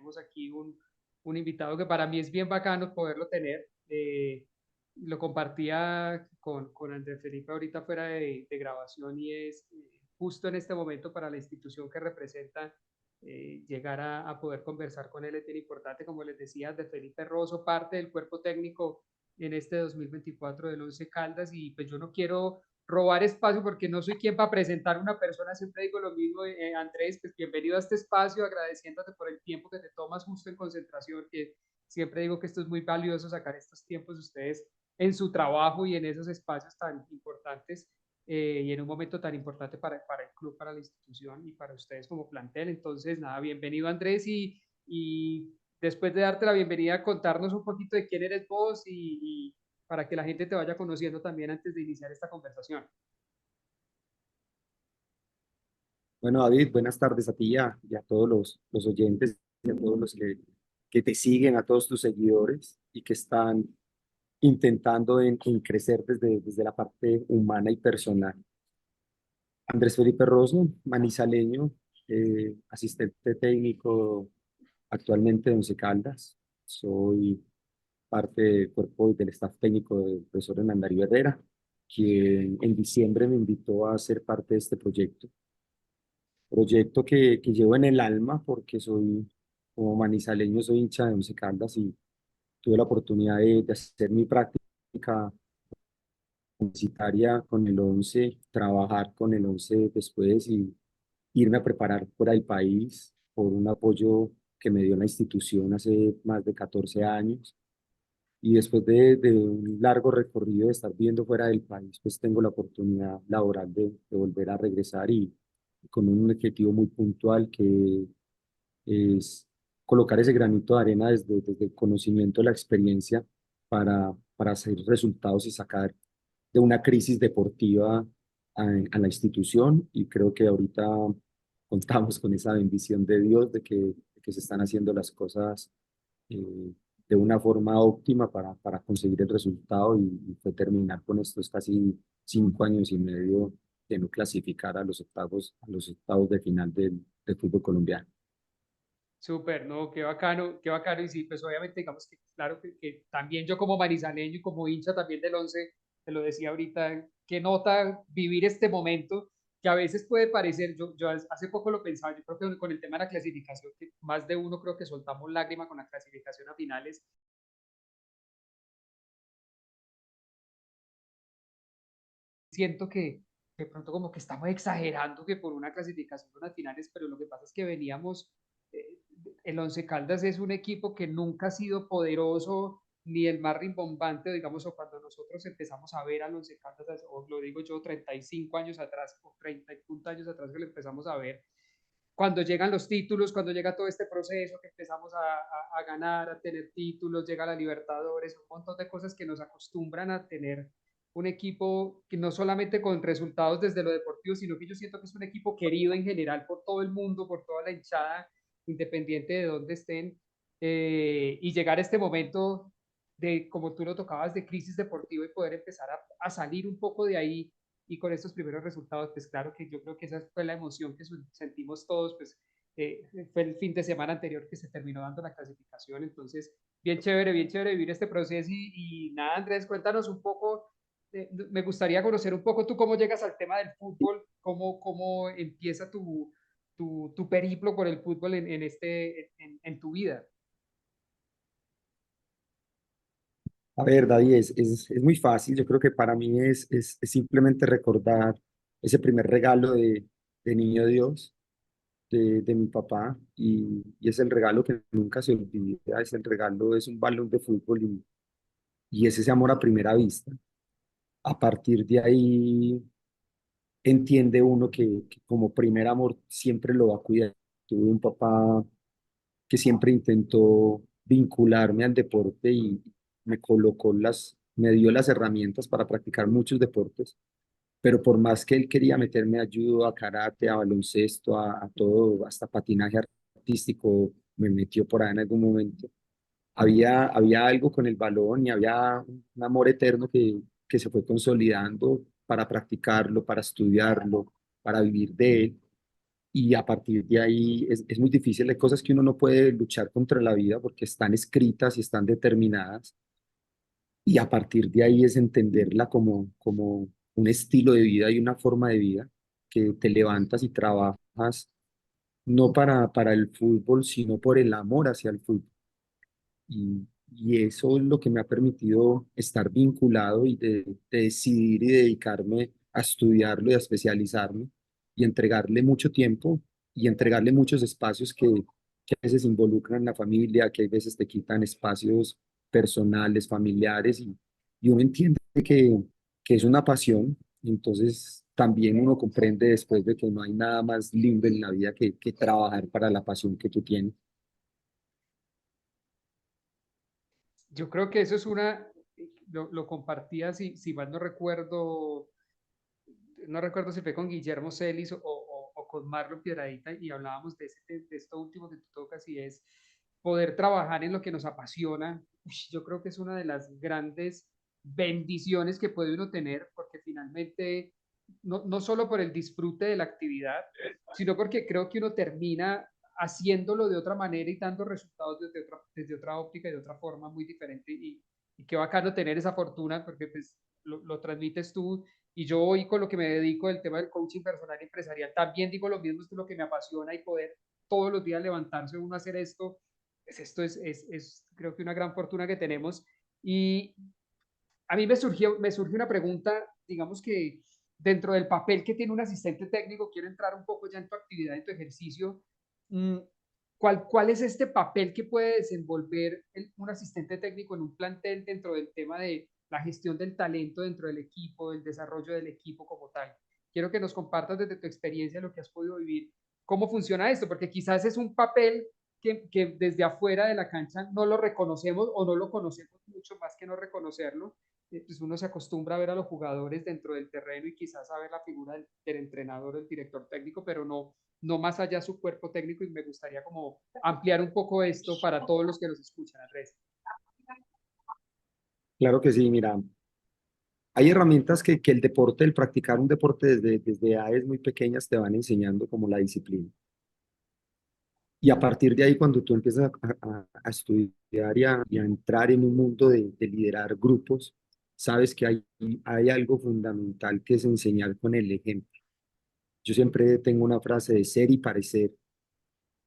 tenemos aquí un invitado que para mí es bien bacano poderlo tener. Lo compartía con Andrés Felipe ahorita fuera de grabación y es justo en este momento para la institución que representa llegar a poder conversar con él es bien importante. Como les decía, Andrés Felipe Rosso, parte del cuerpo técnico en este 2024 del Once Caldas y pues yo no quiero robar espacio porque no soy quien para presentar una persona, siempre digo lo mismo, Andrés, pues bienvenido a este espacio, agradeciéndote por el tiempo que te tomas justo en concentración, que siempre digo que esto es muy valioso, sacar estos tiempos de ustedes en su trabajo y en esos espacios tan importantes y en un momento tan importante para el club, para la institución y para ustedes como plantel. Entonces, nada, bienvenido Andrés y después de darte la bienvenida, contarnos un poquito de quién eres vos y para que la gente te vaya conociendo también antes de iniciar esta conversación. Bueno, David, buenas tardes a ti y a todos los oyentes y a todos los que te siguen, a todos tus seguidores y que están intentando en crecer desde la parte humana y personal. Andrés Felipe Rosso, manizaleño, asistente técnico actualmente de Once Caldas. Soy parte del cuerpo y del staff técnico del profesor Hernán Darío Herrera, quien en diciembre me invitó a ser parte de este proyecto que llevo en el alma porque soy, como manizaleño, soy hincha de Once Caldas y tuve la oportunidad de hacer mi práctica universitaria con el Once, trabajar con el Once después y irme a preparar fuera del país por un apoyo que me dio la institución hace más de 14 años. Y después de un largo recorrido de estar viendo fuera del país, pues tengo la oportunidad laboral de volver a regresar y con un objetivo muy puntual que es colocar ese granito de arena desde el conocimiento, la experiencia para hacer resultados y sacar de una crisis deportiva a la institución. Y creo que ahorita contamos con esa bendición de Dios de que se están haciendo las cosas de una forma óptima para conseguir el resultado y fue terminar con estos casi 5 años y medio de no clasificar a los octavos de final del fútbol colombiano. Súper, ¿no? Qué bacano. Y sí, pues obviamente, digamos que, claro, que también yo como manizaleño y como hincha también del Once, te lo decía ahorita, qué nota vivir este momento, que a veces puede parecer, yo hace poco lo pensaba, yo creo que con el tema de la clasificación, que más de uno creo que soltamos lágrima con la clasificación a finales, siento que de pronto como que estamos exagerando que por una clasificación a las finales, pero lo que pasa es que veníamos, el Once Caldas es un equipo que nunca ha sido poderoso ni el más rimbombante, digamos, o cuando nosotros empezamos a ver al Once Caldas, o lo digo yo, 35 años atrás, o 30 y puntos años atrás que lo empezamos a ver, cuando llegan los títulos, cuando llega todo este proceso que empezamos a ganar, a tener títulos, llega la Libertadores, un montón de cosas que nos acostumbran a tener un equipo que no solamente con resultados desde lo deportivo, sino que yo siento que es un equipo querido en general por todo el mundo, por toda la hinchada, independiente de dónde estén, y llegar a este momento de, como tú lo tocabas, de crisis deportiva y poder empezar a salir un poco de ahí y con estos primeros resultados, pues claro que yo creo que esa fue la emoción que sentimos todos, pues fue el fin de semana anterior que se terminó dando la clasificación, entonces bien chévere vivir este proceso y nada, Andrés, cuéntanos un poco, me gustaría conocer un poco tú cómo llegas al tema del fútbol, cómo empieza tu periplo por el fútbol en tu vida. A ver, David, es muy fácil. Yo creo que para mí es simplemente recordar ese primer regalo de niño Dios, de mi papá, y es el regalo que nunca se olvida. Es el regalo, es un balón de fútbol y es ese amor a primera vista. A partir de ahí entiende uno que como primer amor siempre lo va a cuidar. Tuve un papá que siempre intentó vincularme al deporte y me dio las herramientas para practicar muchos deportes, pero por más que él quería meterme a judo, a karate, a baloncesto, a todo, hasta patinaje artístico, me metió por ahí en algún momento. Había algo con el balón y había un amor eterno que se fue consolidando para practicarlo, para estudiarlo, para vivir de él. y a partir de ahí es muy difícil. Hay cosas que uno no puede luchar contra la vida porque están escritas y están determinadas, y a partir de ahí es entenderla como un estilo de vida y una forma de vida que te levantas y trabajas no para el fútbol, sino por el amor hacia el fútbol. Y eso es lo que me ha permitido estar vinculado y de decidir y dedicarme a estudiarlo y a especializarme y entregarle mucho tiempo y entregarle muchos espacios que a veces involucran la familia, que a veces te quitan espacios personales, familiares, y uno entiende que es una pasión. Entonces también uno comprende después de que no hay nada más lindo en la vida que trabajar para la pasión que tú tienes. Yo creo que eso es lo compartía, si mal no recuerdo, no recuerdo si fue con Guillermo Celis o con Marlon Piedradita, y hablábamos de esto último que tú tocas, y es poder trabajar en lo que nos apasiona. Yo creo que es una de las grandes bendiciones que puede uno tener, porque finalmente, no solo por el disfrute de la actividad, sino porque creo que uno termina haciéndolo de otra manera y dando resultados desde otra óptica y de otra forma muy diferente. Y qué bacano tener esa fortuna, porque pues lo transmites tú, y yo hoy con lo que me dedico, el tema del coaching personal y empresarial, también digo lo mismo, esto es lo que me apasiona, y poder todos los días levantarse uno a hacer esto, pues esto es creo que una gran fortuna que tenemos. Y a mí me surge una pregunta, digamos que dentro del papel que tiene un asistente técnico, quiero entrar un poco ya en tu actividad, en tu ejercicio. mm, ¿Cuál es este papel que puede desenvolver un asistente técnico en un plantel dentro del tema de la gestión del talento dentro del equipo, del desarrollo del equipo como tal? Quiero que nos compartas desde tu experiencia lo que has podido vivir, cómo funciona esto, porque quizás es un papel que desde afuera de la cancha no lo reconocemos o no lo conocemos mucho más que no reconocerlo. Pues uno se acostumbra a ver a los jugadores dentro del terreno y quizás a ver la figura del entrenador, del director técnico, pero no más allá su cuerpo técnico, y me gustaría como ampliar un poco esto para todos los que nos escuchan, Andrés. Claro que sí, mira, hay herramientas que el deporte, el practicar un deporte desde edades muy pequeñas te van enseñando como la disciplina. Y a partir de ahí, cuando tú empiezas a estudiar y a entrar en un mundo de liderar grupos, sabes que hay algo fundamental que es enseñar con el ejemplo. Yo siempre tengo una frase de ser y parecer.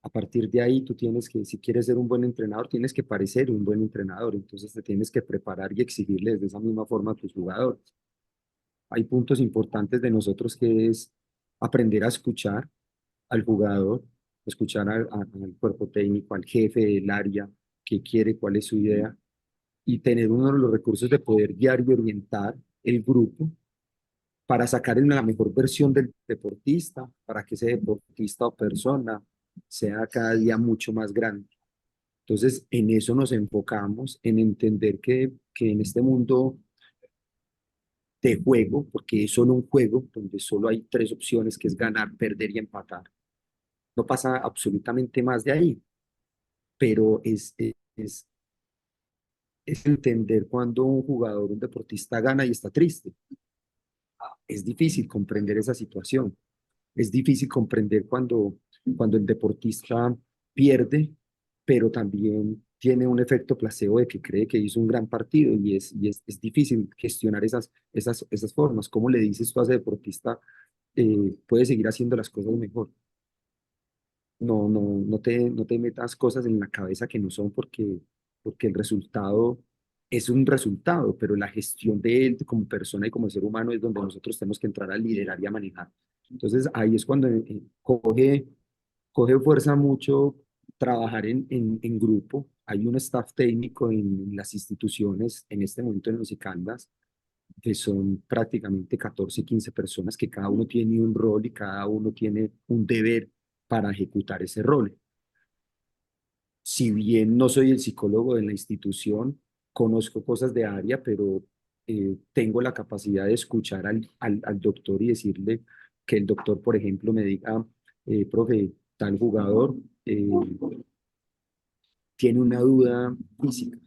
A partir de ahí, tú tienes que, si quieres ser un buen entrenador, tienes que parecer un buen entrenador. Entonces te tienes que preparar y exigirles de esa misma forma a tus jugadores. Hay puntos importantes de nosotros que es aprender a escuchar al jugador, escuchar al cuerpo técnico, al jefe del área, qué quiere, cuál es su idea, y tener uno de los recursos de poder guiar y orientar el grupo para sacar en la mejor versión del deportista, para que ese deportista o persona sea cada día mucho más grande. Entonces, en eso nos enfocamos, en entender que en este mundo de juego, porque es solo un juego donde solo hay tres opciones, que es ganar, perder y empatar. No pasa absolutamente más de ahí, pero es entender cuando un jugador, un deportista gana y está triste. Es difícil comprender esa situación. Es difícil comprender cuando el deportista pierde, pero también tiene un efecto placebo de que cree que hizo un gran partido, y es difícil gestionar esas formas. ¿Cómo le dices tú a ese deportista, puede seguir haciendo las cosas mejor? No te metas cosas en la cabeza que no son, porque el resultado es un resultado, pero la gestión de él como persona y como ser humano es donde nosotros tenemos que entrar a liderar y a manejar. Entonces ahí es cuando coge fuerza mucho trabajar en grupo. Hay un staff técnico en las instituciones, en este momento en los ICANDAS, que son prácticamente 14 15 personas, que cada uno tiene un rol y cada uno tiene un deber para ejecutar ese rol. Si bien no soy el psicólogo de la institución, conozco cosas de área, pero tengo la capacidad de escuchar al doctor y decirle que el doctor, por ejemplo, me diga, profe, tal jugador tiene una duda física.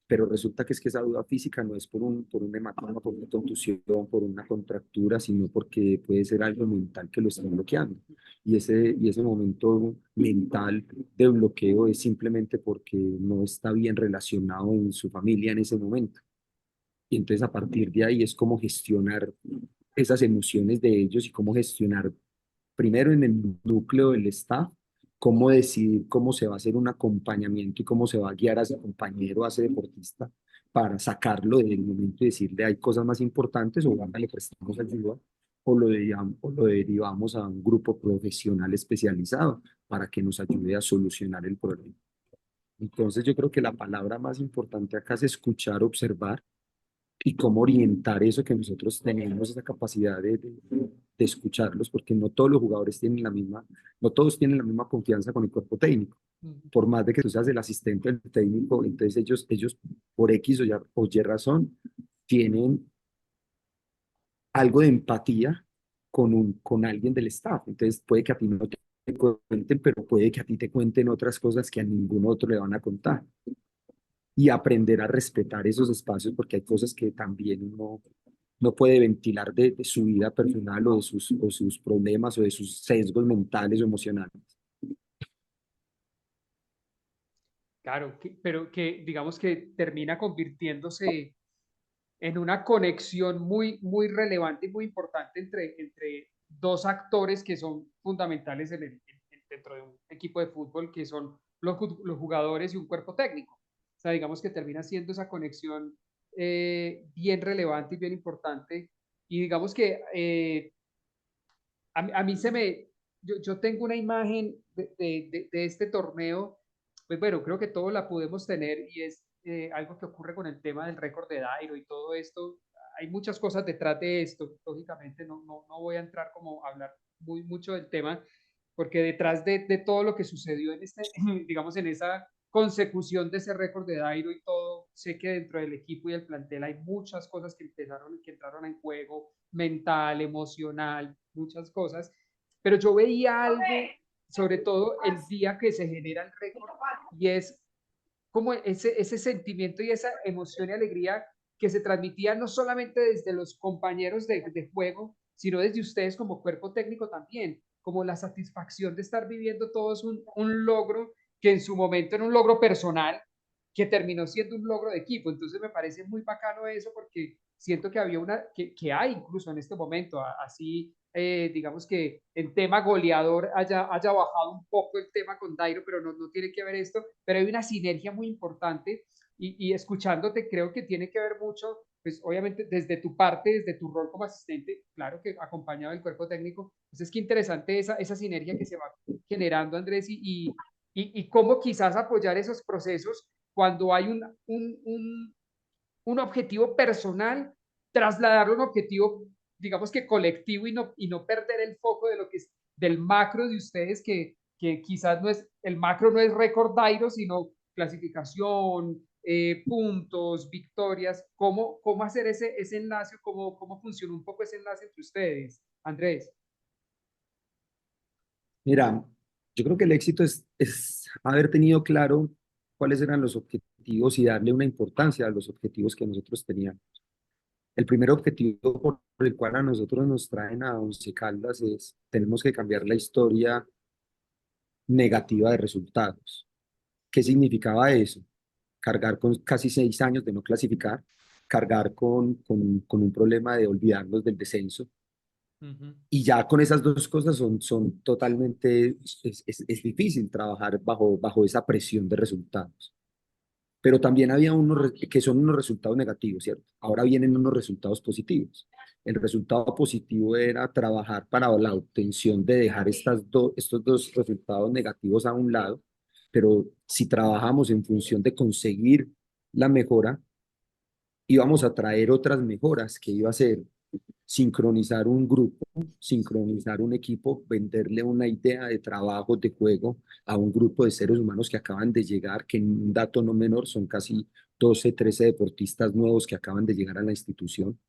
pero resulta que es que esa duda física no es por un hematoma, por una contusión, por una contractura, sino porque puede ser algo mental que lo está bloqueando. Y ese momento mental de bloqueo es simplemente porque no está bien relacionado en su familia en ese momento. Y entonces a partir de ahí es cómo gestionar esas emociones de ellos y cómo gestionar primero en el núcleo del staff, cómo decidir cómo se va a hacer un acompañamiento y cómo se va a guiar a ese compañero, a ese deportista, para sacarlo del momento y decirle hay cosas más importantes o venga, le prestamos ayuda o lo derivamos a un grupo profesional especializado para que nos ayude a solucionar el problema. Entonces yo creo que la palabra más importante acá es escuchar, observar y cómo orientar eso que nosotros tenemos, esa capacidad de escucharlos, porque no todos los jugadores tienen la misma, no todos tienen la misma confianza con el cuerpo técnico. Ujú. Por más de que tú seas el asistente del técnico, entonces ellos por X o Y razón, tienen algo de empatía con alguien del staff. Entonces puede que a ti no te cuenten, pero puede que a ti te cuenten otras cosas que a ningún otro le van a contar. Y aprender a respetar esos espacios, porque hay cosas que también uno no puede ventilar de su vida personal o sus problemas o de sus sesgos mentales o emocionales. Claro, pero que digamos que termina convirtiéndose en una conexión muy relevante y muy importante entre dos actores que son fundamentales dentro de un equipo de fútbol, que son los jugadores y un cuerpo técnico. O sea, digamos que termina siendo esa conexión bien relevante y bien importante. Y digamos que a mí yo tengo una imagen de este torneo, pues bueno, creo que todos la podemos tener y es algo que ocurre con el tema del récord de Dairo y todo esto. Hay muchas cosas detrás de esto, lógicamente no voy a entrar como a hablar mucho del tema, porque detrás de todo lo que sucedió en digamos, en esa consecución de ese récord de Dairo y todo, sé que dentro del equipo y el plantel hay muchas cosas que entraron en juego, mental, emocional, muchas cosas, pero yo veía algo, sobre todo el día que se genera el récord, y es como ese sentimiento y esa emoción y alegría que se transmitía no solamente desde los compañeros de juego, sino desde ustedes como cuerpo técnico también, como la satisfacción de estar viviendo todos un logro que en su momento era un logro personal, que terminó siendo un logro de equipo. Entonces me parece muy bacano eso porque siento que había que hay incluso en este momento, así digamos que en tema goleador haya bajado un poco el tema con Dairo, pero no tiene que ver esto, pero hay una sinergia muy importante y escuchándote creo que tiene que ver mucho, pues obviamente desde tu parte, desde tu rol como asistente, claro que acompañado del cuerpo técnico, pues es que interesante esa sinergia que se va generando, Andrés, y cómo quizás apoyar esos procesos cuando hay un objetivo personal, trasladarlo a un objetivo, digamos que colectivo y no perder el foco de lo que es del macro de ustedes, que quizás no es, el macro no es récord Dairo, sino clasificación, puntos, victorias. ¿Cómo hacer ese enlace? ¿Cómo funciona un poco ese enlace entre ustedes, Andrés? Mira, yo creo que el éxito es haber tenido claro cuáles eran los objetivos y darle una importancia a los objetivos que nosotros teníamos. El primer objetivo por el cual a nosotros nos traen a Once Caldas es, tenemos que cambiar la historia negativa de resultados. ¿Qué significaba eso? Cargar con casi 6 años de no clasificar, cargar con un problema de olvidarnos del descenso. Uh -huh. Y ya con esas dos cosas son totalmente, es difícil trabajar bajo esa presión de resultados. Pero también había unos que son unos resultados negativos, ¿cierto? Ahora vienen unos resultados positivos. El resultado positivo era trabajar para la obtención de dejar estos dos resultados negativos a un lado, pero si trabajamos en función de conseguir la mejora, íbamos a traer otras mejoras, que iba a ser sincronizar un grupo, sincronizar un equipo, venderle una idea de trabajo, de juego a un grupo de seres humanos que acaban de llegar, que en un dato no menor son casi 12, 13 deportistas nuevos que acaban de llegar a la institución.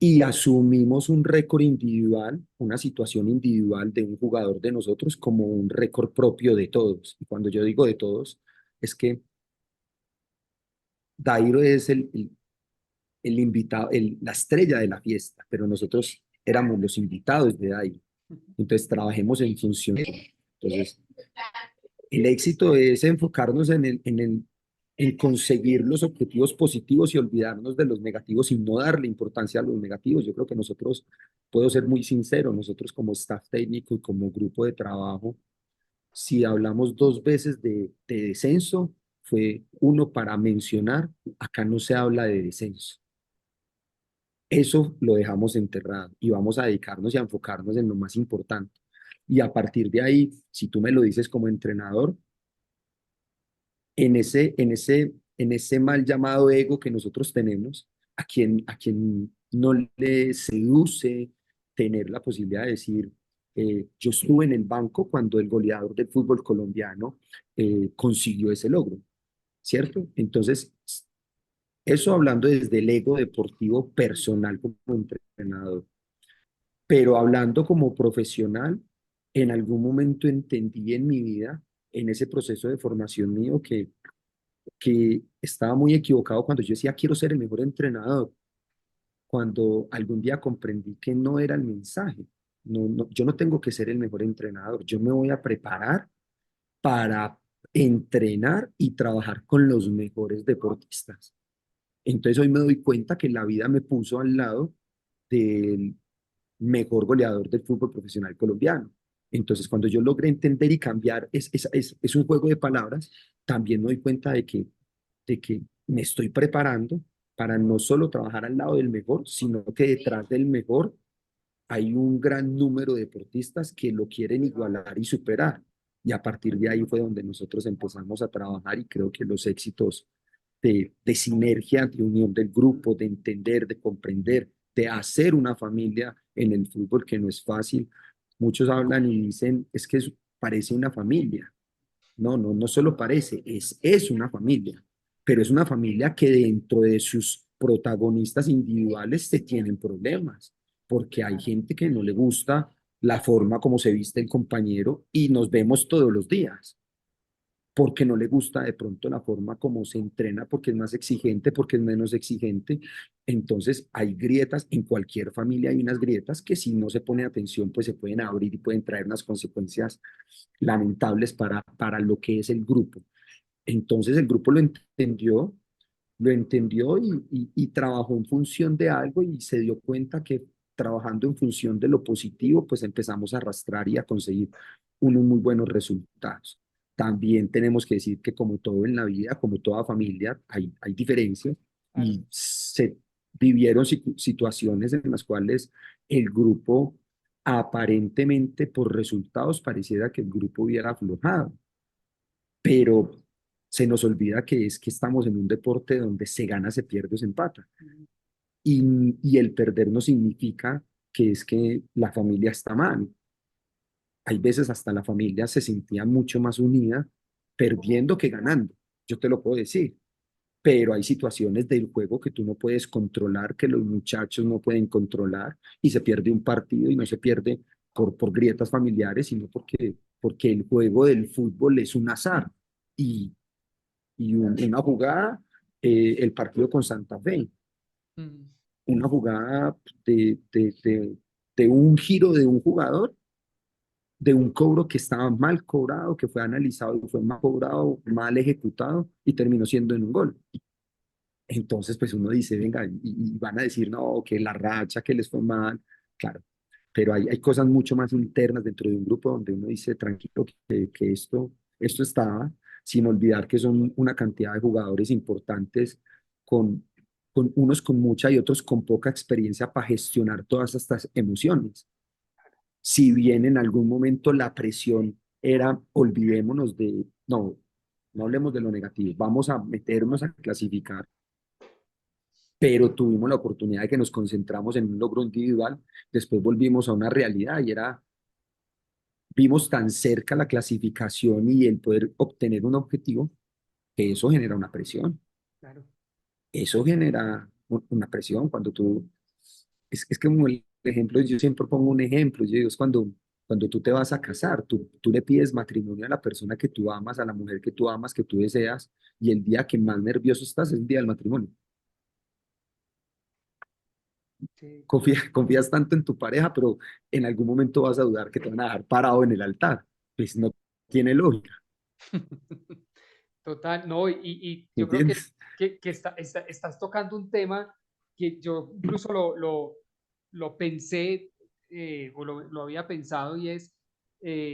Y asumimos un récord individual, una situación individual de un jugador de nosotros como un récord propio de todos. Y cuando yo digo de todos, es que Dairo es el invitado, la estrella de la fiesta, pero nosotros éramos los invitados de Dairo. Entonces trabajemos en función. Entonces, el éxito es enfocarnos en conseguir los objetivos positivos y olvidarnos de los negativos y no darle importancia a los negativos. Yo creo que nosotros, puedo ser muy sincero, nosotros como staff técnico y como grupo de trabajo, si hablamos dos veces de descenso, fue uno para mencionar, acá no se habla de descenso. Eso lo dejamos enterrado y vamos a dedicarnos y a enfocarnos en lo más importante. Y a partir de ahí, si tú me lo dices como entrenador, en ese mal llamado ego que nosotros tenemos, a quien no le seduce tener la posibilidad de decir, yo estuve en el banco cuando el goleador del fútbol colombiano consiguió ese logro, ¿cierto? Entonces, eso hablando desde el ego deportivo personal como entrenador, pero hablando como profesional, en algún momento entendí en mi vida, en ese proceso de formación mío, que estaba muy equivocado cuando yo decía quiero ser el mejor entrenador, cuando algún día comprendí que no era el mensaje. Yo no tengo que ser el mejor entrenador, yo me voy a preparar para entrenar y trabajar con los mejores deportistas. Entonces hoy me doy cuenta que la vida me puso al lado del mejor goleador del fútbol profesional colombiano. Entonces, cuando yo logré entender y cambiar, es un juego de palabras, también me doy cuenta de que me estoy preparando para no solo trabajar al lado del mejor, sino que detrás del mejor hay un gran número de deportistas que lo quieren igualar y superar. Y a partir de ahí fue donde nosotros empezamos a trabajar y creo que los éxitos de sinergia, de unión del grupo, de entender, de comprender, de hacer una familia en el fútbol que no es fácil. Muchos hablan y dicen, es que parece una familia. No, no, no solo parece, es una familia, pero es una familia que dentro de sus protagonistas individuales se tienen problemas, porque hay gente que no le gusta la forma como se viste el compañero y nos vemos todos los días, porque no le gusta de pronto la forma como se entrena, porque es más exigente, porque es menos exigente. Entonces hay grietas, en cualquier familia hay unas grietas que si no se pone atención, pues se pueden abrir y pueden traer unas consecuencias lamentables para lo que es el grupo. Entonces el grupo lo entendió y trabajó en función de algo y se dio cuenta que trabajando en función de lo positivo, pues empezamos a arrastrar y a conseguir unos muy buenos resultados. También tenemos que decir que como todo en la vida, como toda familia, hay diferencias Claro. y se vivieron situaciones en las cuales el grupo aparentemente por resultados pareciera que el grupo hubiera aflojado, pero se nos olvida que es que estamos en un deporte donde se gana, se pierde o se empata. Ujú. Y el perder no significa que es que la familia está mal. Hay veces hasta la familia se sentía mucho más unida perdiendo que ganando. Yo te lo puedo decir. Pero hay situaciones del juego que tú no puedes controlar, que los muchachos no pueden controlar y se pierde un partido y no se pierde por grietas familiares, sino porque el juego del fútbol es un azar. Una jugada, el partido con Santa Fe, Mm. una jugada de un giro de un jugador, de un cobro que estaba mal cobrado, que fue analizado y fue mal cobrado, mal ejecutado y terminó siendo en un gol. Entonces, pues uno dice, venga, y van a decir, no, que la racha, que les fue mal, claro, pero hay cosas mucho más internas dentro de un grupo donde uno dice, tranquilo, que esto estaba, sin olvidar que son una cantidad de jugadores importantes con, con unos con mucha y otros con poca experiencia para gestionar todas estas emociones. Si bien en algún momento la presión era, olvidémonos no, no hablemos de lo negativo, vamos a meternos a clasificar, pero tuvimos la oportunidad de que nos concentramos en un logro individual, después volvimos a una realidad y vimos tan cerca la clasificación y el poder obtener un objetivo, que eso genera una presión, Claro. eso genera una presión cuando es que como el ejemplo, yo siempre pongo un ejemplo, yo digo, es cuando Cuando tú te vas a casar, tú le pides matrimonio a la persona que tú amas, a la mujer que tú amas, que tú deseas, y el día que más nervioso estás es el día del matrimonio. Sí, Confías tanto en tu pareja, pero en algún momento vas a dudar que te van a dejar parado en el altar. Pues no tiene lógica, total, no, y ¿me yo creo entiendes? que estás tocando un tema que yo incluso lo pensé, o lo había pensado, y es,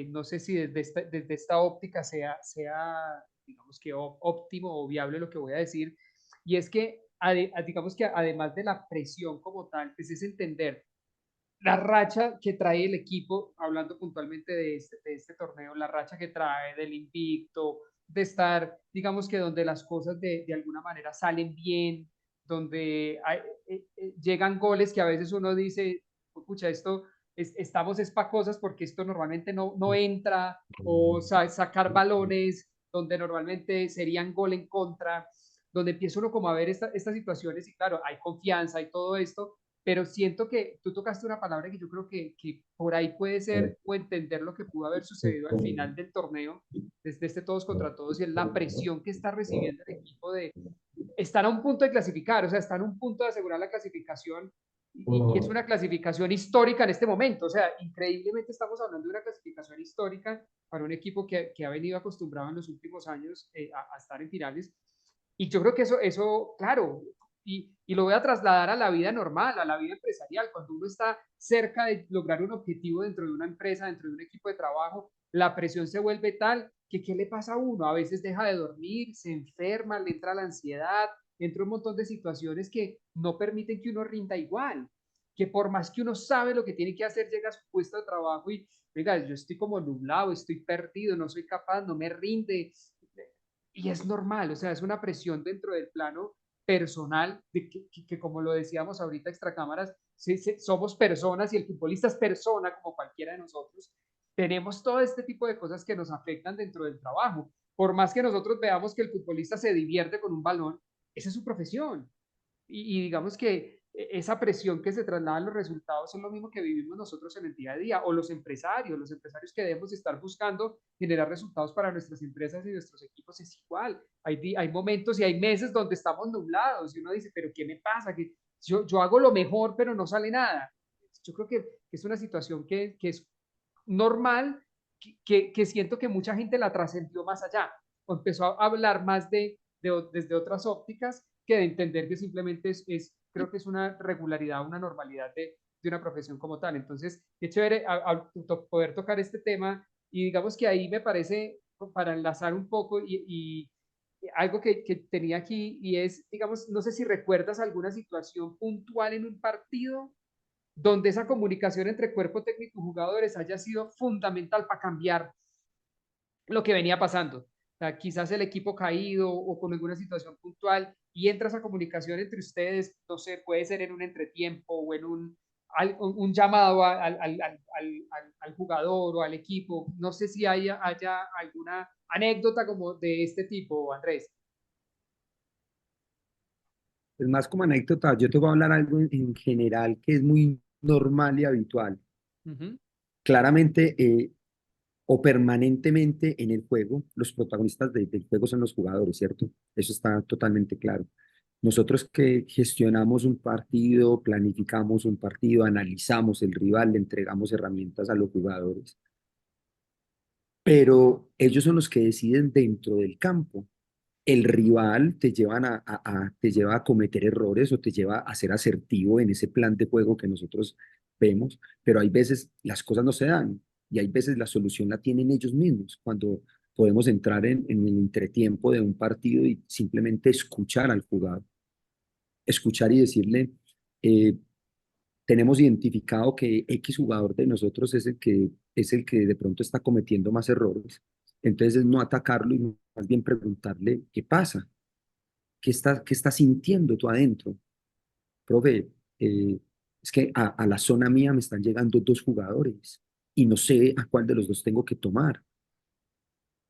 no sé si desde esta óptica sea, digamos que óptimo o viable lo que voy a decir, y es que, digamos que además de la presión como tal, pues es entender la racha que trae el equipo, hablando puntualmente de este torneo, la racha que trae del invicto, de estar, digamos que donde las cosas de alguna manera salen bien, donde llegan goles que a veces uno dice, escucha, esto estamos es para cosas porque esto normalmente no entra, o sacar balones donde normalmente serían gol en contra, donde empieza uno como a ver estas situaciones y claro, hay confianza y todo esto, pero siento que tú tocaste una palabra que yo creo que por ahí puede ser o entender lo que pudo haber sucedido al final del torneo, desde este todos contra todos, y es la presión que está recibiendo el equipo de estar a un punto de clasificar, o sea, están a un punto de asegurar la clasificación, y es una clasificación histórica en este momento, o sea, increíblemente estamos hablando de una clasificación histórica para un equipo que ha venido acostumbrado en los últimos años a estar en finales, y yo creo que eso claro, y lo voy a trasladar a la vida normal, a la vida empresarial. Cuando uno está cerca de lograr un objetivo dentro de una empresa, dentro de un equipo de trabajo, la presión se vuelve tal que ¿qué le pasa a uno? A veces deja de dormir, se enferma, le entra la ansiedad, entra un montón de situaciones que no permiten que uno rinda igual, que por más que uno sabe lo que tiene que hacer, llega a su puesto de trabajo y, oiga, yo estoy como nublado, estoy perdido, no soy capaz, no me rinde, y es normal, o sea, es una presión dentro del plano personal, de que como lo decíamos ahorita, extracámaras, somos personas y el futbolista es persona como cualquiera de nosotros. Tenemos todo este tipo de cosas que nos afectan dentro del trabajo. Por más que nosotros veamos que el futbolista se divierte con un balón, esa es su profesión y digamos que esa presión que se traslada a los resultados es lo mismo que vivimos nosotros en el día a día, o los empresarios que debemos estar buscando generar resultados para nuestras empresas y nuestros equipos es igual. Hay momentos y hay meses donde estamos nublados y uno dice, pero ¿qué me pasa? Que yo hago lo mejor, pero no sale nada. Yo creo que es una situación que es normal, que siento que mucha gente la trascendió más allá, o empezó a hablar más desde otras ópticas que de entender que simplemente creo que es una regularidad, una normalidad de una profesión como tal. Entonces, qué chévere poder tocar este tema y digamos que ahí me parece, para enlazar un poco y algo que tenía aquí y es, digamos, no sé si recuerdas alguna situación puntual en un partido donde esa comunicación entre cuerpo técnico y jugadores haya sido fundamental para cambiar lo que venía pasando. O sea, quizás el equipo caído o con alguna situación puntual y entra esa comunicación entre ustedes, no sé, puede ser en un entretiempo o en un llamado al jugador o al equipo. No sé si haya alguna anécdota como de este tipo, Andrés. Es más como anécdota, yo te voy a hablar algo en general que es muy normal y habitual. Uh -huh. Claramente, o permanentemente en el juego, los protagonistas del juego son los jugadores, ¿cierto? Eso está totalmente claro. Nosotros que gestionamos un partido, planificamos un partido, analizamos el rival, le entregamos herramientas a los jugadores, pero ellos son los que deciden dentro del campo. El rival te te lleva a cometer errores o te lleva a ser asertivo en ese plan de juego que nosotros vemos, pero hay veces las cosas no se dan y hay veces la solución la tienen ellos mismos, cuando podemos entrar en el entretiempo de un partido y simplemente escuchar al jugador, escuchar y decirle, eh, tenemos identificado que X jugador de nosotros es el que de pronto está cometiendo más errores, entonces es no atacarlo y más bien preguntarle qué pasa. Qué está sintiendo tú adentro? Profe, es que a la zona mía me están llegando dos jugadores y no sé a cuál de los dos tengo que tomar.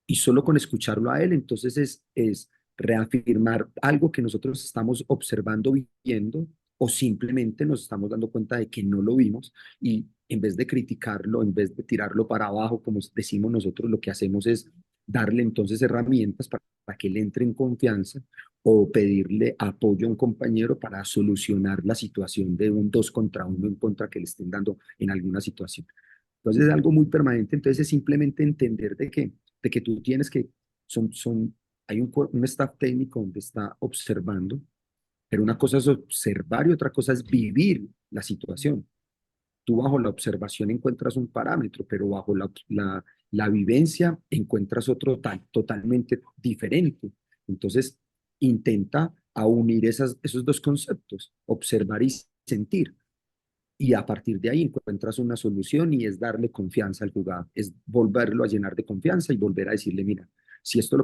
Y solo con escucharlo a él, entonces es reafirmar algo que nosotros estamos observando, viendo, o simplemente nos estamos dando cuenta de que no lo vimos y en vez de criticarlo, en vez de tirarlo para abajo, como decimos nosotros, lo que hacemos es darle entonces herramientas para que él entre en confianza o pedirle apoyo a un compañero para solucionar la situación de un 2 contra 1 en contra que le estén dando en alguna situación. Entonces es algo muy permanente, entonces es simplemente entender de que tú tienes que, hay un staff técnico donde está observando, pero una cosa es observar y otra cosa es vivir la situación. Tú bajo la observación encuentras un parámetro, pero bajo la vivencia encuentras otro totalmente diferente. Entonces, intenta a unir esos dos conceptos, observar y sentir. Y a partir de ahí encuentras una solución y es darle confianza al jugador, es volverlo a llenar de confianza y volver a decirle, mira, si esto es lo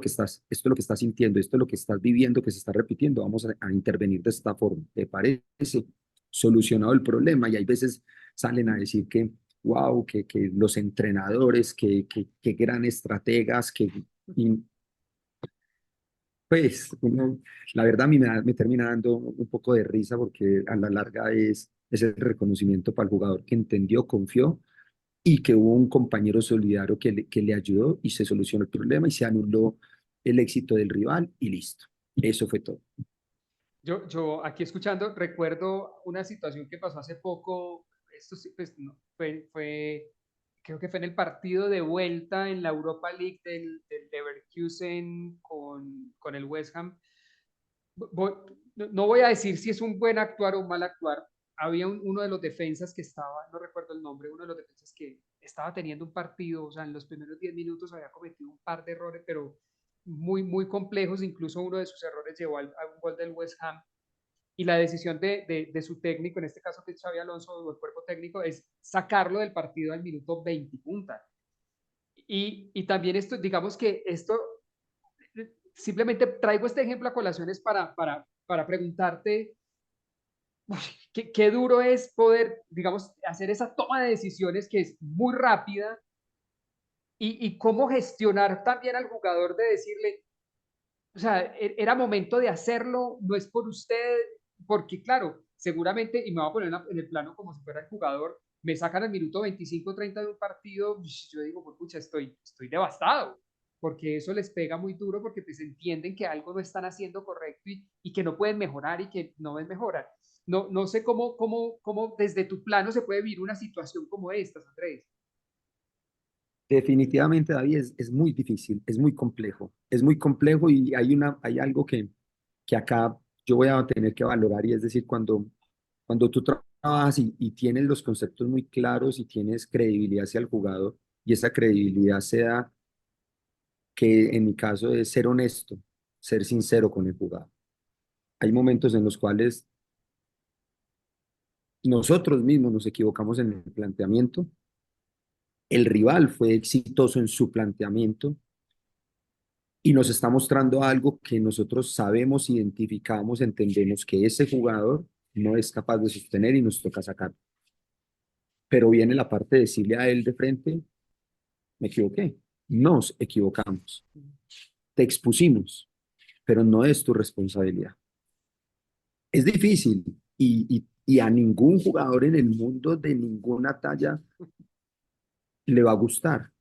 que estás sintiendo, esto es lo que estás viviendo, que se está repitiendo, vamos a intervenir de esta forma. ¿Te parece? Solucionado el problema y hay veces salen a decir que, wow, que los entrenadores, que gran estrategas, y, pues, la verdad a mí me termina dando un poco de risa porque a la larga es el reconocimiento para el jugador que entendió, confió y que hubo un compañero solidario que le ayudó y se solucionó el problema y se anuló el éxito del rival y listo. Eso fue todo. Yo aquí escuchando, recuerdo una situación que pasó hace poco, esto sí, pues, no, creo que fue en el partido de vuelta en la Europa League del Leverkusen con el West Ham. Voy- no voy a decir si es un buen actuar o un mal actuar. Había uno de los defensas que estaba, no recuerdo el nombre, uno de los defensas que estaba teniendo un partido, o sea, en los primeros 10 minutos había cometido un par de errores, pero muy, muy complejos. Incluso uno de sus errores llevó a un gol del West Ham. Y la decisión de su técnico, en este caso que es Xavi Alonso, o el cuerpo técnico, es sacarlo del partido al minuto 20 punta. Y también esto, digamos que esto, simplemente traigo este ejemplo a colaciones para preguntarte qué duro es poder, digamos, hacer esa toma de decisiones que es muy rápida y cómo gestionar también al jugador de decirle, o sea, era momento de hacerlo, no es por usted, porque claro, seguramente, y me voy a poner en el plano como si fuera el jugador, me sacan al minuto 25-30 de un partido, yo digo, pues pucha, estoy devastado, porque eso les pega muy duro, porque pues entienden que algo no están haciendo correcto y que no pueden mejorar y que no ven mejorar. No sé cómo desde tu plano se puede vivir una situación como esta, Andrés. Definitivamente, David, es muy difícil, es muy complejo y hay algo que acá yo voy a tener que valorar y es decir, cuando tú trabajas y tienes los conceptos muy claros y tienes credibilidad hacia el jugador y esa credibilidad se da que en mi caso es ser honesto, ser sincero con el jugador. Hay momentos en los cuales nosotros mismos nos equivocamos en el planteamiento, el rival fue exitoso en su planteamiento y nos está mostrando algo que nosotros sabemos, identificamos, entendemos que ese jugador no es capaz de sostener y nos toca sacar. Pero viene la parte de decirle a él de frente, me equivoqué, nos equivocamos, te expusimos, pero no es tu responsabilidad. Es difícil y a ningún jugador en el mundo de ninguna talla le va a gustar.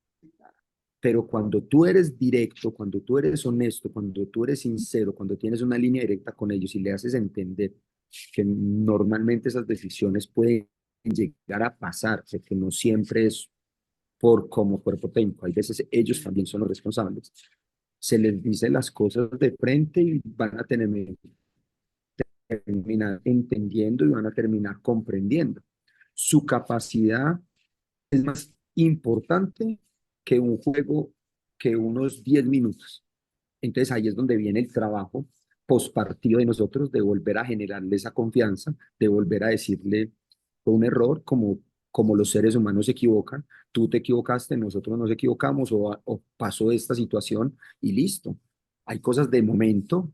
Pero cuando tú eres directo, cuando tú eres honesto, cuando tú eres sincero, cuando tienes una línea directa con ellos y le haces entender que normalmente esas decisiones pueden llegar a pasar, que no siempre es por como cuerpo técnico, hay veces ellos también son los responsables. Se les dice las cosas de frente y van a terminar entendiendo y van a terminar comprendiendo. Su capacidad es más importante que un juego, que unos 10 minutos. Entonces ahí es donde viene el trabajo post partido de nosotros, de volver a generarle esa confianza, de volver a decirle fue un error, como los seres humanos se equivocan, tú te equivocaste, nosotros nos equivocamos o pasó esta situación y listo. Hay cosas de momento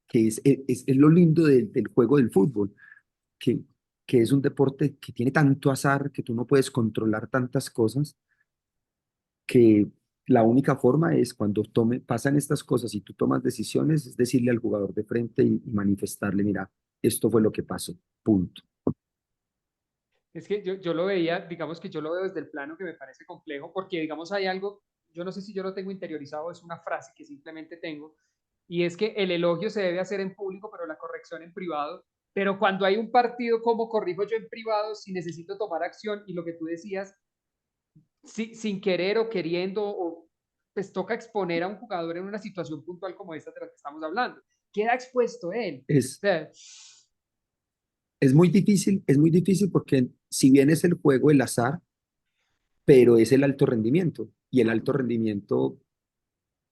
que es lo lindo del juego del fútbol, que, que es un deporte que tiene tanto azar, que tú no puedes controlar tantas cosas, que la única forma es cuando pasan estas cosas y tú tomas decisiones, es decirle al jugador de frente y manifestarle, mira, esto fue lo que pasó, punto. Es que yo lo veía, digamos que yo lo veo desde el plano que me parece complejo, porque digamos hay algo, yo no sé si yo lo tengo interiorizado, es una frase que simplemente tengo, y es que el elogio se debe hacer en público, pero la corrección en privado. Pero cuando hay un partido, ¿cómo corrijo yo en privado si necesito tomar acción? Y lo que tú decías, sin querer o queriendo, o pues toca exponer a un jugador en una situación puntual como esta de la que estamos hablando. Queda expuesto él. O Es, sea, es muy difícil porque si bien es el juego, el azar, pero es el alto rendimiento. Y el claro, alto rendimiento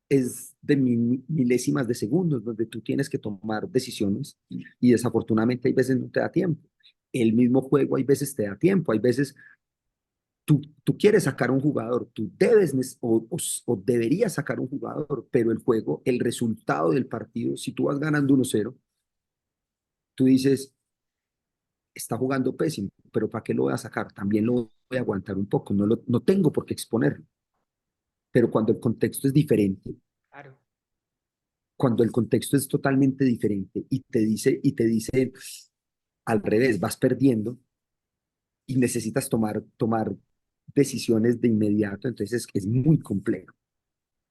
es de milésimas de segundos, donde tú tienes que tomar decisiones y desafortunadamente hay veces no te da tiempo. El mismo juego hay veces te da tiempo, hay veces tú quieres sacar un jugador, tú debes o deberías sacar un jugador, pero el juego, el resultado del partido, si tú vas ganando 1-0, tú dices, está jugando pésimo, pero ¿para qué lo voy a sacar? También lo voy a aguantar un poco, no tengo por qué exponerlo. Pero cuando el contexto es diferente, claro. cuando el contexto es totalmente diferente y te dice al revés, vas perdiendo y necesitas tomar decisiones de inmediato, entonces es muy complejo.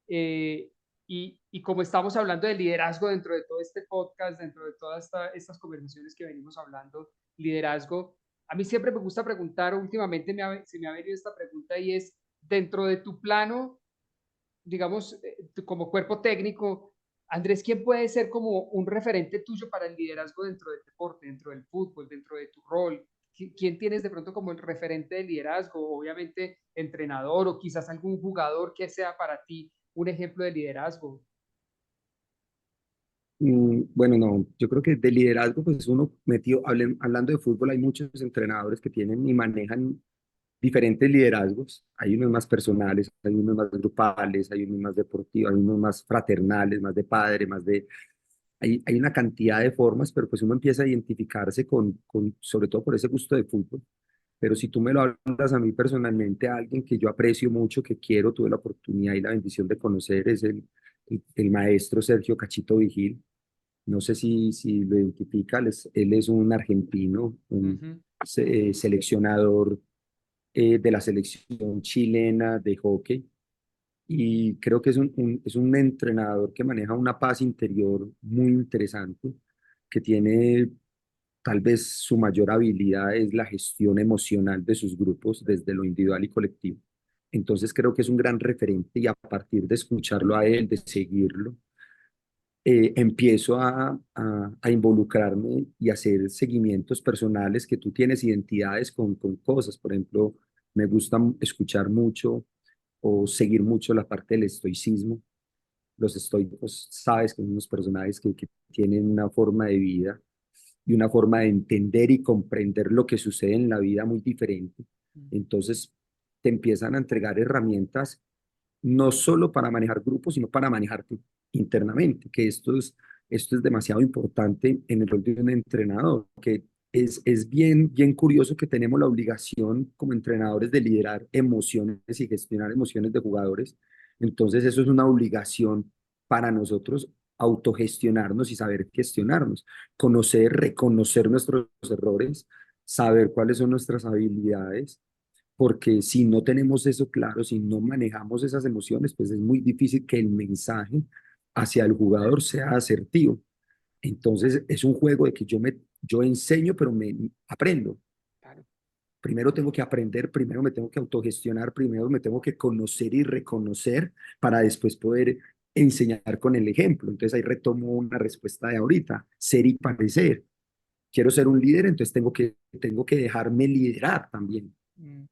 Eh, y como estamos hablando de liderazgo dentro de todo este podcast, dentro de todas estas conversaciones que venimos hablando, liderazgo, a mí siempre me gusta preguntar, últimamente se me ha venido esta pregunta y es, dentro de tu plano, digamos, como cuerpo técnico, Andrés, ¿quién puede ser como un referente tuyo para el liderazgo dentro del deporte, dentro del fútbol, dentro de tu rol? ¿Quién tienes de pronto como el referente de liderazgo? Obviamente, entrenador o quizás algún jugador que sea para ti un ejemplo de liderazgo. Bueno, no, yo creo que de liderazgo, pues uno metido, hablando de fútbol, hay muchos entrenadores que tienen y manejan diferentes liderazgos. Hay unos más personales, hay unos más grupales, hay unos más deportivos, hay unos más fraternales, más de padre, más de... Hay una cantidad de formas, pero pues uno empieza a identificarse sobre todo por ese gusto de fútbol. Pero si tú me lo hablas a mí personalmente, a alguien que yo aprecio mucho, que quiero, tuve la oportunidad y la bendición de conocer, es el maestro Sergio Cachito Vigil. No sé si lo identifica, él es un argentino, un Ujú. seleccionador de la selección chilena de hockey y creo que es un entrenador que maneja una paz interior muy interesante, que tiene tal vez su mayor habilidad es la gestión emocional de sus grupos desde lo individual y colectivo. Entonces creo que es un gran referente y a partir de escucharlo a él, de seguirlo, empiezo a involucrarme y hacer seguimientos personales que tú tienes identidades con cosas. Por ejemplo, me gusta escuchar mucho o seguir mucho la parte del estoicismo. Los estoicos, sabes que son unos personajes que tienen una forma de vida y una forma de entender y comprender lo que sucede en la vida muy diferente. Entonces, te empiezan a entregar herramientas no solo para manejar grupos, sino para manejarte internamente, que esto es demasiado importante en el rol de un entrenador, que es bien curioso que tenemos la obligación como entrenadores de liderar emociones y gestionar emociones de jugadores. Entonces eso es una obligación para nosotros autogestionarnos y saber gestionarnos, conocer, reconocer nuestros errores, saber cuáles son nuestras habilidades porque si no tenemos eso claro, si no manejamos esas emociones, pues es muy difícil que el mensaje hacia el jugador sea asertivo. Entonces es un juego de que yo enseño, pero me aprendo. Claro. Primero tengo que aprender, primero me tengo que autogestionar, primero me tengo que conocer y reconocer para después poder enseñar con el ejemplo. Entonces ahí retomo una respuesta de ahorita, ser y parecer. Quiero ser un líder, entonces tengo que dejarme liderar también Mm.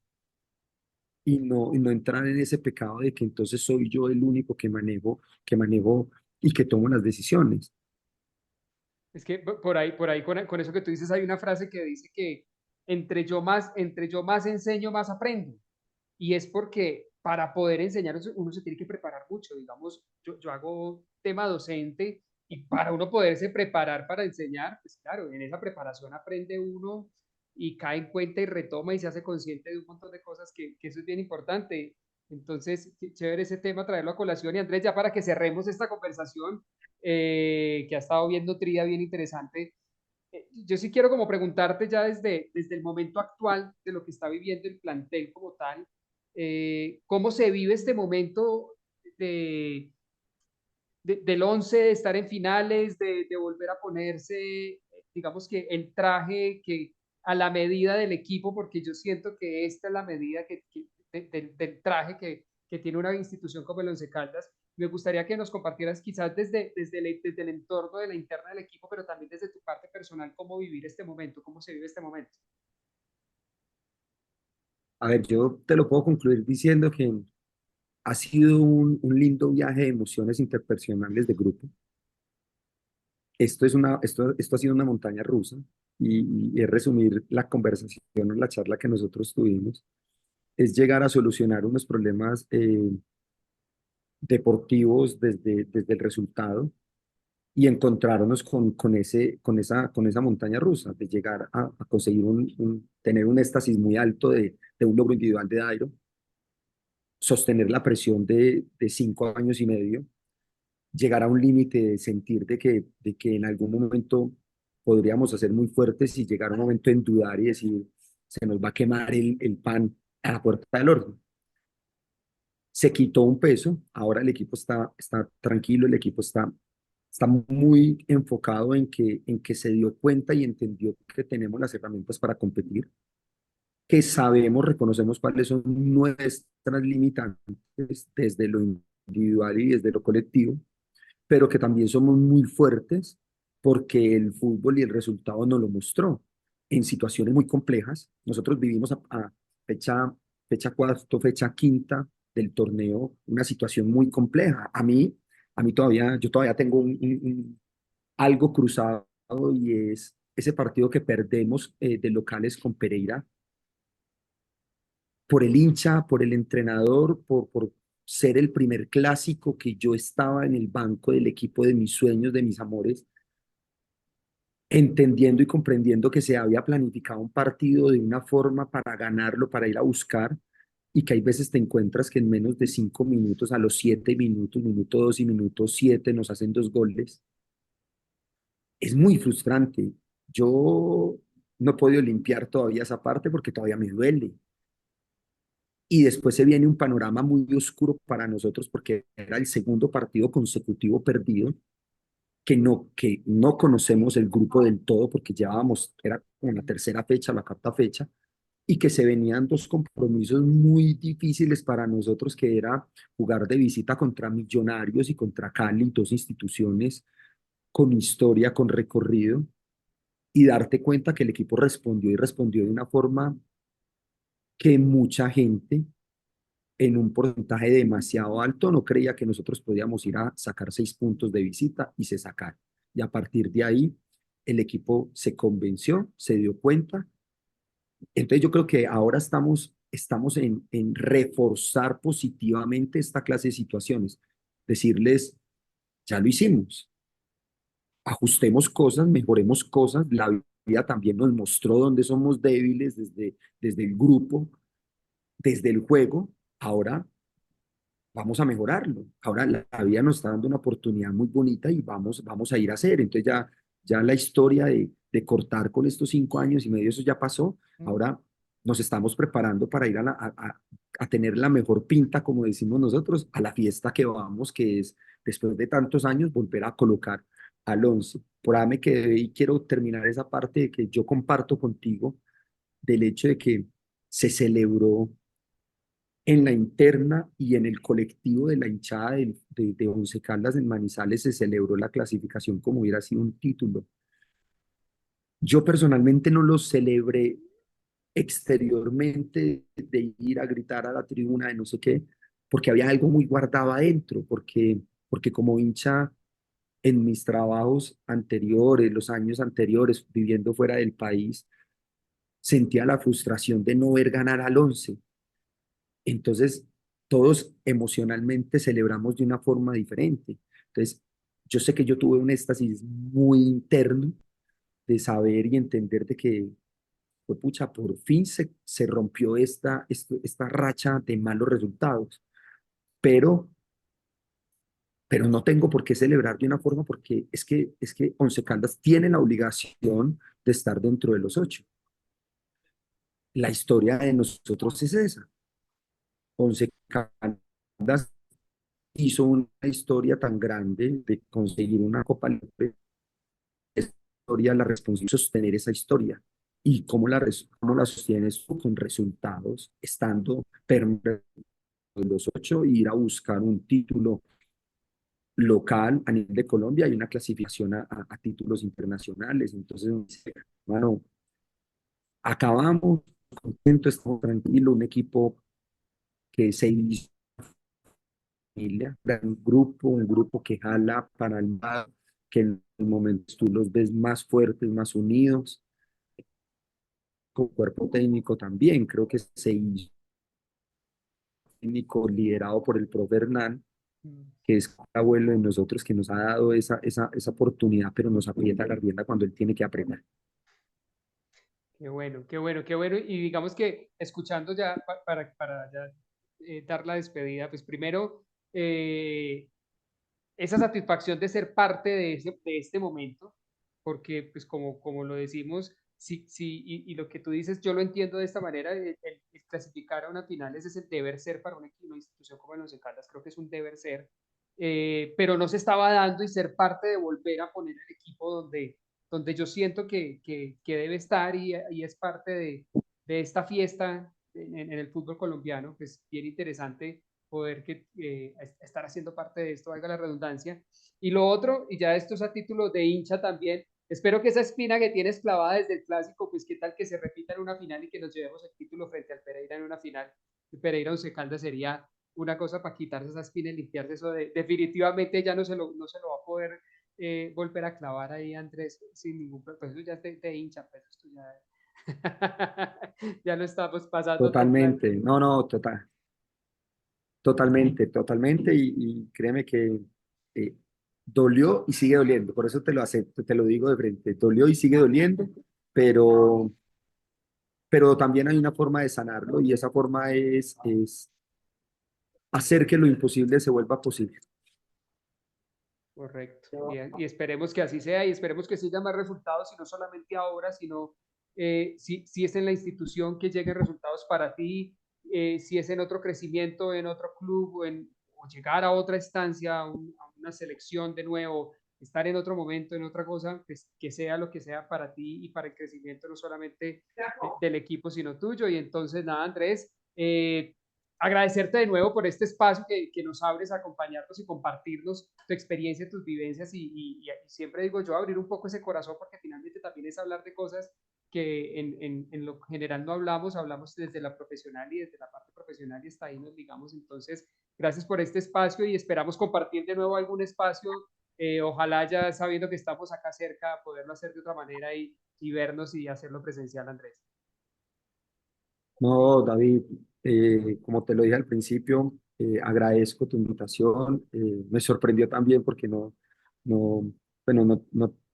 y no entrar en ese pecado de que entonces soy yo el único que manejo y que tomo las decisiones. Es que por ahí con eso que tú dices hay una frase que dice que entre yo más enseño, más aprendo. Y es porque para poder enseñar uno se tiene que preparar mucho. Digamos, yo hago tema docente y para uno poderse preparar para enseñar, pues claro, en esa preparación aprende uno y cae en cuenta y retoma y se hace consciente de un montón de cosas que eso es bien importante. Entonces, chévere ese tema, traerlo a colación. Y Andrés, ya para que cerremos esta conversación, que ha estado bien nutrida, bien interesante, yo sí quiero como preguntarte ya desde el momento actual de lo que está viviendo el plantel como tal, ¿cómo se vive este momento de, del 11, de estar en finales, de volver a ponerse, digamos que el traje que a la medida del equipo, porque yo siento que esta es la medida del traje que tiene una institución como el Once Caldas. Me gustaría que nos compartieras quizás desde el entorno de la interna del equipo, pero también desde tu parte personal, cómo vivir este momento, cómo se vive este momento. A ver, yo te lo puedo concluir diciendo que ha sido un lindo viaje de emociones interpersonales de grupo. Esto ha sido una montaña rusa y es resumir la conversación o la charla que nosotros tuvimos, es llegar a solucionar unos problemas deportivos desde el resultado y encontrarnos con esa montaña rusa, de llegar a conseguir tener un éxtasis muy alto de un logro individual de Dairo, sostener la presión de 5 años y medio, llegar a un límite de sentir de que en algún momento podríamos hacer muy fuertes y llegar a un momento en dudar y decir, se nos va a quemar el pan a la puerta del horno. Se quitó un peso, ahora el equipo está tranquilo, el equipo está muy enfocado en que se dio cuenta y entendió que tenemos las herramientas para competir, que sabemos, reconocemos cuáles son nuestras limitantes desde lo individual y desde lo colectivo, pero que también somos muy fuertes porque el fútbol y el resultado nos lo mostró en situaciones muy complejas. Nosotros vivimos a fecha, fecha cuarto, fecha quinta del torneo, una situación muy compleja. A mí todavía, yo todavía tengo algo cruzado y es ese partido que perdemos de locales con Pereira por el hincha, por el entrenador, por ser el primer clásico que yo estaba en el banco del equipo de mis sueños, de mis amores, entendiendo y comprendiendo que se había planificado un partido de una forma para ganarlo, para ir a buscar, y que hay veces te encuentras que en menos de 5 minutos, a los 7 minutos, minuto 2 y minuto 7, nos hacen 2 goles. Es muy frustrante. Yo no he podido limpiar todavía esa parte porque todavía me duele. Y después se viene un panorama muy oscuro para nosotros porque era el segundo partido consecutivo perdido, que no conocemos el grupo del todo porque llevábamos, era como la tercera fecha, la cuarta fecha, y que se venían dos compromisos muy difíciles para nosotros, que era jugar de visita contra Millonarios y contra Cali, dos instituciones con historia, con recorrido, y darte cuenta que el equipo respondió y respondió de una forma que mucha gente en un porcentaje demasiado alto no creía que nosotros podíamos ir a sacar 6 puntos de visita y se sacaron. Y a partir de ahí, el equipo se convenció, se dio cuenta. Entonces yo creo que ahora estamos en reforzar positivamente esta clase de situaciones. Decirles, ya lo hicimos, ajustemos cosas, mejoremos cosas. La vida también nos mostró dónde somos débiles desde el grupo, desde el juego. Ahora vamos a mejorarlo. Ahora la vida nos está dando una oportunidad muy bonita y vamos a ir a hacer. Entonces ya la historia de cortar con estos 5 años y medio, eso ya pasó. Ahora nos estamos preparando para ir a tener la mejor pinta, como decimos nosotros, a la fiesta que vamos, que es después de tantos años volver a colocar al 11. Por ahí me quedé y quiero terminar esa parte de que yo comparto contigo del hecho de que se celebró en la interna y en el colectivo de la hinchada de Once Caldas en Manizales. Se celebró la clasificación como hubiera sido un título. Yo personalmente no lo celebré exteriormente de ir a gritar a la tribuna de no sé qué, porque había algo muy guardado adentro, porque como hincha en mis trabajos anteriores, los años anteriores, viviendo fuera del país, sentía la frustración de no ver ganar al Once. Entonces, todos emocionalmente celebramos de una forma diferente. Entonces, yo sé que yo tuve un éxtasis muy interno de saber y entender de que, pues, pucha, por fin se rompió esta racha de malos resultados, pero, no tengo por qué celebrar de una forma porque es que Once Caldas tiene la obligación de estar dentro de los 8. La historia de nosotros es esa. Once Caldas hizo una historia tan grande de conseguir una Copa Libertadores, historia, la responsabilidad de sostener esa historia. ¿Y cómo la sostienes tú? Con resultados, estando permanente en los 8 y ir a buscar un título local a nivel de Colombia y una clasificación a títulos internacionales. Entonces, bueno, acabamos contentos, estamos tranquilos, un equipo que se hizo familia, un grupo que jala para el lado, que en el momento tú los ves más fuertes, más unidos, con cuerpo técnico también, creo que se hizo técnico liderado por el profe Hernán, Mm. que es el abuelo de nosotros, que nos ha dado esa oportunidad, pero nos aprieta la rienda cuando él tiene que apretar. Qué bueno, qué bueno, qué bueno. Y digamos que escuchando ya para ya dar la despedida, pues primero, esa satisfacción de ser parte de este momento, porque pues como lo decimos, sí, sí, y lo que tú dices, yo lo entiendo de esta manera, el clasificar a una final es el deber ser para una institución como el Once Caldas, creo que es un deber ser, pero no se estaba dando y ser parte de volver a poner el equipo donde yo siento que debe estar y es parte de esta fiesta en el fútbol colombiano, que es bien interesante poder estar haciendo parte de esto, valga la redundancia. Y lo otro, y ya esto es a título de hincha también, espero que esa espina que tienes clavada desde el clásico, pues qué tal que se repita en una final y que nos llevemos el título frente al Pereira en una final. El Pereira Once Caldas sería una cosa para quitarse esa espina y limpiarse eso. Definitivamente ya no se lo va a poder volver a clavar ahí Andrés sin ningún problema. Pues eso ya es de hincha, pero esto ya, ya lo estamos pasando total. Totalmente, no, no, totalmente, totalmente, y créeme que eh, dolió y sigue doliendo, por eso te lo acepto, te lo digo de frente, dolió y sigue doliendo, pero, pero también hay una forma de sanarlo y esa forma es hacer que lo imposible se vuelva posible. Correcto. Y esperemos que así sea y esperemos que sigan más resultados y no solamente ahora, sino si es en la institución que lleguen resultados para ti, si es en otro crecimiento, en otro club o llegar a otra instancia, a una selección de nuevo, estar en otro momento, en otra cosa, pues que sea lo que sea para ti y para el crecimiento no solamente del equipo, sino tuyo. Y entonces, nada, Andrés, agradecerte de nuevo por este espacio que nos abres a acompañarnos y compartirnos tu experiencia, tus vivencias y siempre digo yo abrir un poco ese corazón porque finalmente también es hablar de cosas que en lo general no hablamos, hablamos desde la profesional y desde la parte profesional y hasta ahí nos ligamos. Entonces, gracias por este espacio y esperamos compartir de nuevo algún espacio, ojalá ya sabiendo que estamos acá cerca, poderlo hacer de otra manera y vernos y hacerlo presencial, Andrés. No, David, como te lo dije al principio, agradezco tu invitación. Me sorprendió también porque no, bueno,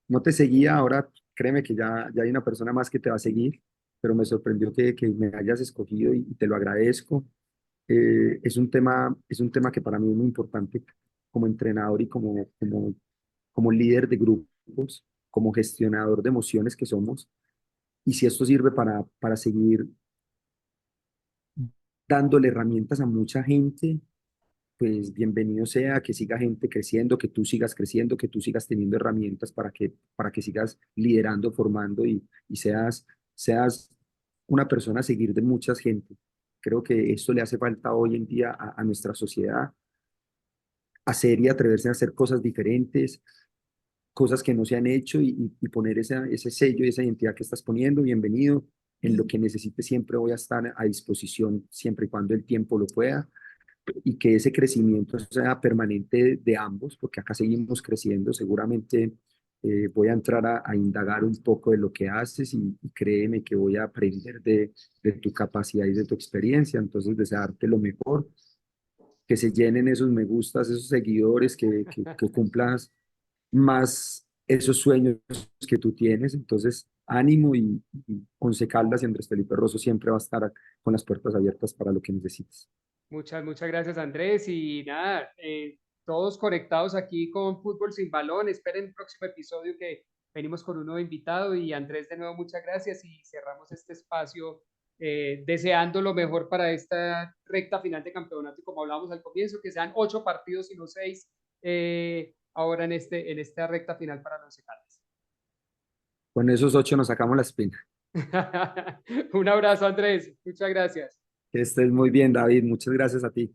no te seguía. Ahora créeme que ya hay una persona más que te va a seguir, pero me sorprendió que me hayas escogido y te lo agradezco. Es un tema que para mí es muy importante como entrenador y como líder de grupos, como gestionador de emociones que somos. Y si esto sirve para seguir dándole herramientas a mucha gente, pues bienvenido sea, que siga gente creciendo, que tú sigas creciendo, que tú sigas teniendo herramientas para que sigas liderando, formando y seas una persona a seguir de mucha gente. Creo que esto le hace falta hoy en día a nuestra sociedad, hacer y atreverse a hacer cosas diferentes, cosas que no se han hecho y poner ese sello y esa identidad que estás poniendo. Bienvenido. En lo que necesites siempre voy a estar a disposición, siempre y cuando el tiempo lo pueda y que ese crecimiento sea permanente de ambos, porque acá seguimos creciendo. Seguramente voy a entrar a indagar un poco de lo que haces y créeme que voy a aprender de tu capacidad y de tu experiencia. Entonces, desearte lo mejor, que se llenen esos me gustas, esos seguidores, que cumplas más esos sueños que tú tienes. Entonces, ánimo y Once Caldas y Andrés Felipe Rosso siempre va a estar con las puertas abiertas para lo que necesites. Muchas gracias, Andrés. Y nada, todos conectados aquí con Fútbol Sin Balón. Esperen el próximo episodio que venimos con un nuevo invitado y Andrés, de nuevo, muchas gracias y cerramos este espacio deseando lo mejor para esta recta final de campeonato y como hablábamos al comienzo, que sean 8 partidos y no 6 ahora en esta recta final para los Caldas. Con esos 8 nos sacamos la espina. Un abrazo, Andrés. Muchas gracias. Que estés muy bien, David. Muchas gracias a ti.